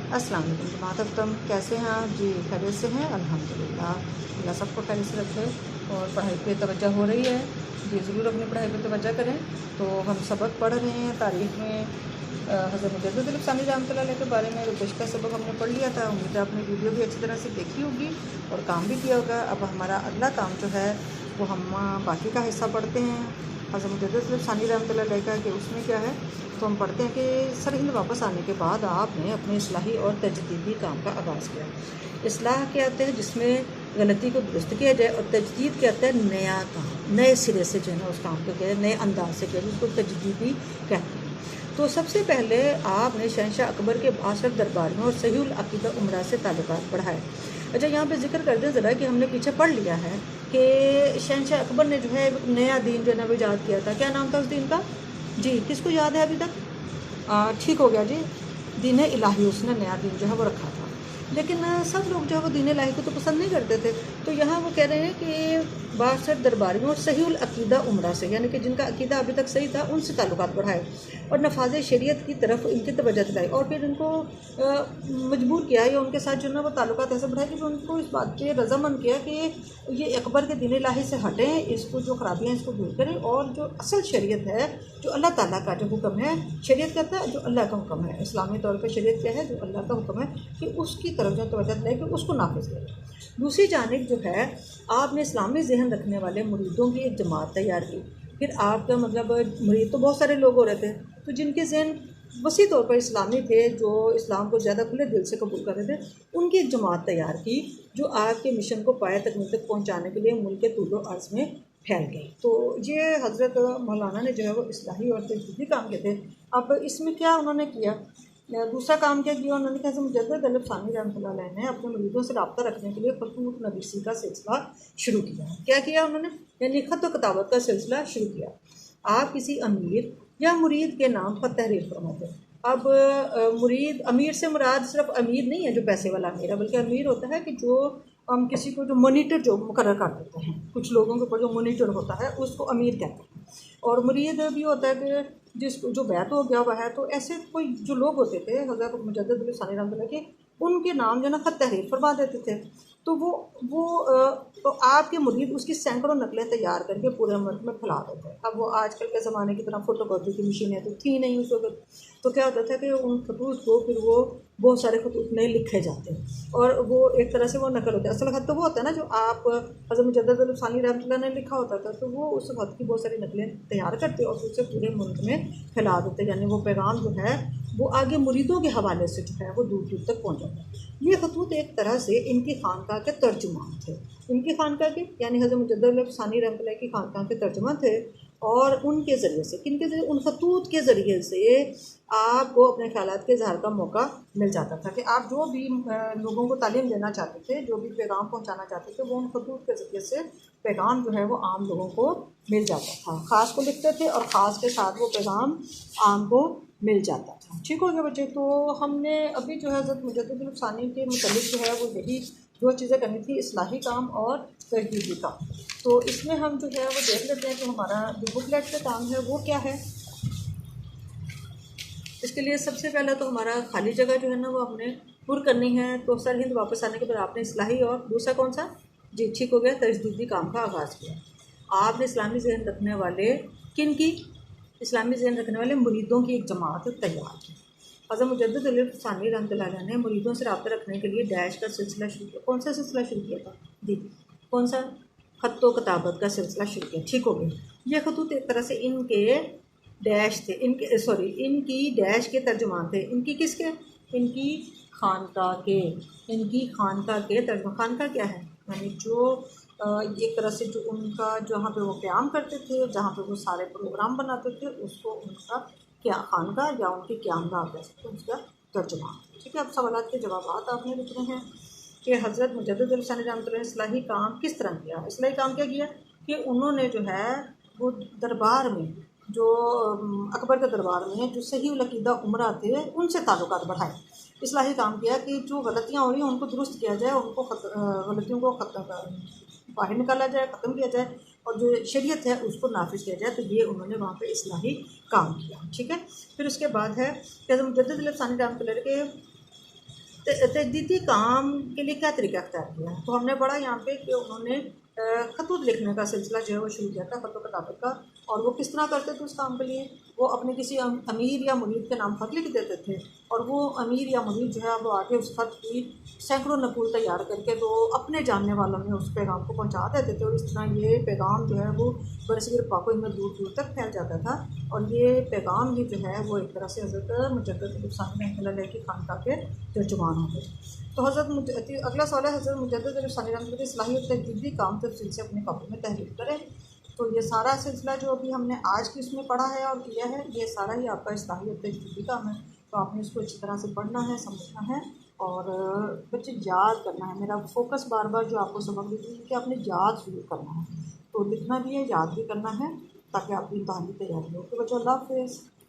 अस्सलाम वालेकुम जमात अख्तम, कैसे हैं आप जी? खैरियत से हैं? अल्हम्दुलिल्लाह, अल्लाह सबको खैरियत से रखे। और पढ़ाई पे तवज्जो हो रही है जी, ज़रूर अपनी पढ़ाई पे तवज्जो करें। तो हम सबक पढ़ रहे हैं तारीख़ में हज़रत मुजद्दिद अल-फ़सानी रहमतुल्लाह अलैह के बारे में। गुज़िश्ता सबक हमने पढ़ लिया था, उम्मीद है आपने वीडियो भी अच्छी तरह से देखी होगी और काम भी किया होगा। अब हमारा अगला काम जो है वो हम बाकी का हिस्सा पढ़ते हैं हज़रत मुजद्दिद अल-फ़सानी रहमतुल्लाह अलैह का, कि उसमें क्या है। तो हम पढ़ते हैं कि सरहिंद वापस आने के बाद आपने अपने इस्लाही और तजदीदी काम का आगाज़ किया। इस्लाह क्या होता है? जिसमें गलती को दुरुस्त किया जाए, और तजदीद क्या होता है? नया काम, नए सिरे से जो है ना उस काम को किया जाए, नए अंदाज से किया जाए, उसको तजदीदी कहते हैं। तो सबसे पहले आपने शहंशाह अकबर के बासठ दरबारियों और सहीउल अक़ीदा उमरा से ताल्लुकात बढ़ाए। अच्छा, यहाँ पे जिक्र कर दें ज़रा कि हमने पीछे पढ़ लिया है कि शहंशाह अकबर ने जो है एक नया दीन जो है ना वो ईजाद किया था। क्या नाम था उस दीन का? जी, किसको याद है अभी तक? ठीक हो गया जी, दीन इलाही उसने नया दीन जो है वो रखा था। लेकिन सब लोग जो है वो दीन इलाही को तो पसंद नहीं करते थे। तो यहाँ वो कह रहे हैं कि 62 दरबारियों और सहीउल अक़ीदा उमरा से, यानी कि जिनका अक़ीदा अभी तक सही था, उनसे ताल्लुकात बढ़ाए और नफाज शरीयत की तरफ इनकी तवज्जो दिलाई, और फिर इनको मजबूर किया या उनके साथ जो ना वो ताल्लुकात ऐसे बढ़ाए कि उनको इस बात पे रज़ामंद किया कि ये अकबर के दीन इलाही से हटें, इसको जो खराबियाँ हैं इसको दूर करें, और जो असल शरीयत है, जो अल्लाह ताला का जो हुक्म है, शरीयत कहता है जो अल्लाह का हुक्म है, इस्लामी तौर पर शरीयत क्या है? जो अल्लाह का हुक्म है, कि उसकी तरफ जो तवज्जो दिलाई कि उसको नाफिज करें। दूसरी जानिब जो है, आपने इस्लामी ज़हन रखने वाले मुरीदों की एक जमात तैयार की। फिर आपका मतलब मुरीद तो बहुत सारे लोग हो रहे थे, तो जिनके ज़हन वसी तौर पर इस्लामी थे, जो इस्लाम को ज़्यादा खुले दिल से कबूल कर रहे थे, उनकी एक जमात तैयार की जो आपके मिशन को पाए तकमील तक पहुँचाने के लिए मुल्क के तूलो अर्ज़ में फैल गई। तो ये हज़रत मौलाना ने जो है वो इस्लाही और तजदीदी काम किए थे। अब इसमें क्या उन्होंने किया? दूसरा काम क्या किया उन्होंने? कहा मुजद्दिद अल-फ़सानी रहमतुल्लाह अलैह ने अपने मुरीदों से रब्ता रखने के लिए खतूत नवीसी का सिलसिला शुरू किया। क्या किया उन्होंने? यानी ख़त व किताबत का सिलसिला शुरू किया। आप किसी अमीर या मुरीद के नाम पर तहरीर फरमाते हैं। अब मुरीद, अमीर से मुराद सिर्फ अमीर नहीं है जो पैसे वाला अमीर है, बल्कि अमीर होता है कि जो हम किसी को जो मॉनिटर जो मुकर्रर कर देते हैं, कुछ लोगों के ऊपर जो मॉनिटर होता है उसको अमीर कहते हैं। और मुरीद भी होता है कि जिसको जो बैत हो गया हुआ है। तो ऐसे कोई जो लोग होते थे हज़रत मुजद्दिद अल-फ़सानी रहमतुल्लाह के, उनके नाम जो है ना ख़त तहरीर फरमा देते थे। तो तो आपके मुरीद उसकी सैकड़ों नकलें तैयार करके पूरे मुल्क में फैला देते हैं। अब वो आजकल के ज़माने की तरह फ़ोटोकॉपी की मशीनें तो थी नहीं उस वक़्त। तो क्या होता था कि उन खतूत को फिर वो बहुत सारे खतूत में लिखे जाते हैं, और वो एक तरह से वो नकल होता है। असल ख़त तो वो होता है ना जो आप हज़रत मुजद्दिद अल-फ़सानी रहमतुल्लाह ने लिखा होता था, तो वो उस ख़त की बहुत सारी नकलें तैयार करते और उसे पूरे मुल्क में फैला देते, यानी वो पैगाम जो है वो आगे मुरीदों के हवाले से जो है वो दूर दूर तक पहुँच जाता है। ये खतूत एक तरह से इनकी खानकाह के तर्जुमान थे। इनकी खानकाह के यानी हज़रत मुजद्दिद अल-फ़सानी रहमतुल्लाह की खानकाह के तर्जुमान थे। और उनके ज़रिए से, किनके ज़रिए? उन खतूत के ज़रिए से आपको अपने ख़यालात के इज़हार का मौका मिल जाता था कि आप जो भी लोगों को तालीम देना चाहते थे, जो भी पैगाम पहुँचाना चाहते थे, वो उन खतूत के ज़रिए से पैगाम जो है वो आम लोगों को मिल जाता था। ख़ास को लिखते थे और ख़ास के साथ वो पैगाम आम को मिल जाता था। ठीक हो गया बच्चे? तो हमने अभी जो है हज़रत मुजद्दिद अल-फ़सानी के मुतालिक जो है वो यही 2 चीज़ें करनी थी, इस्लाही काम और तजदीदी काम। तो इसमें हम जो है वो देख लेते हैं कि हमारा जो बुकलेट का काम है वो क्या है। इसके लिए सबसे पहले तो हमारा खाली जगह जो है ना वो हमने पुर करनी है। तो सरहिंद वापस आने के बाद आपने इस्लाही और दूसरा कौन सा? जी, ठीक हो गया, तजदीदी काम का आगाज़ किया। आपने इस्लामी ज़हन रखने वाले किन की? इस्लामी ज़हन रखने वाले मुरीदों की एक जमात तैयार की। हज़रत मुजद्दिद अल-फ़सानी रहमतुल्लाह अलैह ने मुरीदों से रब्ता रखने के लिए डैश का सिलसिला शुरू किया। कौन सा सिलसिला शुरू किया था? जी, कौन सा? ख़त व किताबत का सिलसिला शुरू किया। ठीक हो गया। ये खतूत एक तरह से इनके डैश थे, इनके सॉरी इनकी डैश के तर्जुमान थे। इनकी किसके? इनकी खानकाह के। इनकी खानकाह के तर्जुमान। खानकाह क्या है? यानी जो एक तरह से जो उनका जहाँ पे वो क़याम करते थे, जहाँ पे वो सारे प्रोग्राम बनाते थे, उसको उनका क्या खानकाह या उनकी क़यामगाह कह सकते हैं, उसका तर्जुमान। ठीक है, अब सवालात के जवाबात आपने लिखने हैं कि हज़रत मुजद्दिद अल-फ़सानी रहमतुल्लाह अलैह इस्लाही काम किस तरह किया। इस्लाही काम क्या किया कि उन्होंने जो है वो दरबार में जो अकबर के दरबार में जो सहीउल अक़ीदा उमरा थे उनसे ताल्लुकात बढ़ाए। इस्लाही काम किया कि जो गलतियाँ हो रही हैं उनको दुरुस्त किया जाए, उनको गलतियों को बाहर निकाला जाए, ख़त्म किया जाए, और जो शरीयत है उसको नाफिज किया जाए। तो ये उन्होंने वहाँ पे इस्लाही काम किया। ठीक है, फिर उसके बाद है कि हज़रत मुजद्दिद अल-फ़सानी रहमतुल्लाह के तजदीदी काम के लिए क्या तरीका अख्तियार किया है? तो हमने पढ़ा यहाँ पे कि उन्होंने खतूत लिखने का सिलसिला जो है वो शुरू किया था, ख़त किताबत का। और वो किस तरह करते थे उस काम के लिए? वो अपने किसी अमीर या मुरीद के नाम खत लिख देते थे, और वो अमीर या मुरीद जो है वो आगे उस खत की सैकड़ों नकूल तैयार करके तो अपने जानने वालों में उस पैगाम को पहुँचा देते थे। और इस तरह ये पैगाम जो है वो बरसगीर पाक में दूर दूर तक फैल जाता था। और ये पैगाम ही जो है वो एक तरह से हज़रत मुजद्दिद सानी रहमतुल्लाह की खानका के तर्जुमान हो गए। तो अगला सवाल है, हज़रत मुजद्दिद सानी रहमतुल्लाह की सलाहियत तजदीदी काम तफसील से अपने कब्र में तहरीर करें। तो ये सारा सिलसिला जो अभी हमने आज की उसमें पढ़ा है और किया है, ये सारा ही आपका इस्लाहियत तजदीदी काम है। तो आपने इसको अच्छी तरह से पढ़ना है, समझना है और बच्चे याद करना है। मेरा फोकस बार बार जो आपको सबक देती है कि आपने याद ज़रूर करना है, तो लिखना भी है, याद भी करना है, ताकि आपकी इम्तहान की तैयारी हो। तो बच्चों, अल्लाह हाफ़िज़।